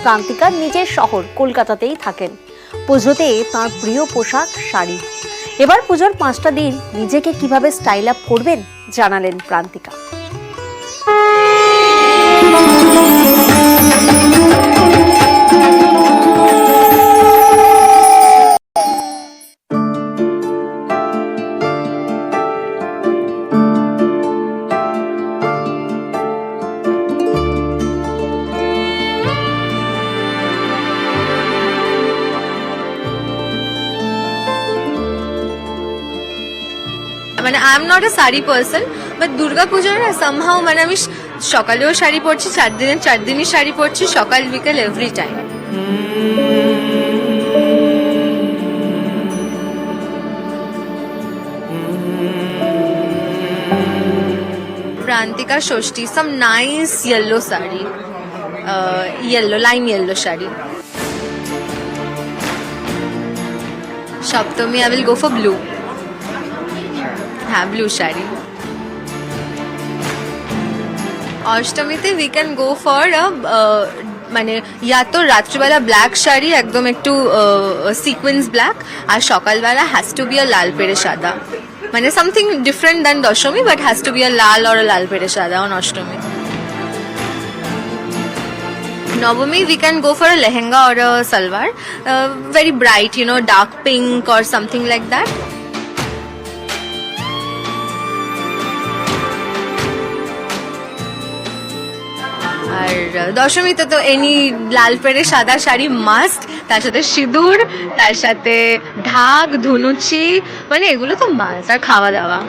প্রান্তিকা নিজের শহর কলকাতাতেই থাকেন। পুজোতে তাঁর প্রিয় পোশাক শাড়ি। এবার পুজোর 5টা দিন নিজেকে কিভাবে স্টাইল আপ করবেন জানালেন প্রান্তিকা। মানে I am not a sari person, but Durga পুজোর না সামহাও মানে আমি সকালেও শাড়ি পরছি, 4 দিনের 4 দিনই শাড়ি পরছি, সকাল বিকেল every time. Prantika Shashthi, some nice yellow sari, yellow lime yellow sari. Saptami I will go for blue, হ্যাঁ ব্লু শাড়ি। অষ্টমীতে উই ক্যান গো ফর মানে ইয়া তো রাত্রিবেলা ব্ল্যাক শাড়ি, একদম একটু সিকোয়েন্স ব্ল্যাক, আর সকালবেলা হ্যাজ টু বি আ লাল পেড়ে সাদা, মানে সামথিং ডিফারেন্ট দ্যান দশমী, but has to be a লাল অর লাল পেড়ে সাদা অন অষ্টমী। নবমী we can go for a lehenga or a salwar, very bright, you know, dark pink or something like that. আর দশমীতে তো এনি লাল পেড়ে সাদা শাড়ি মাস্ট, তার সাথে সিঁদুর, তার সাথে ঢাক, ধুনুচি, মানে এগুলো তো মাস্ট, আর খাওয়া দাওয়া।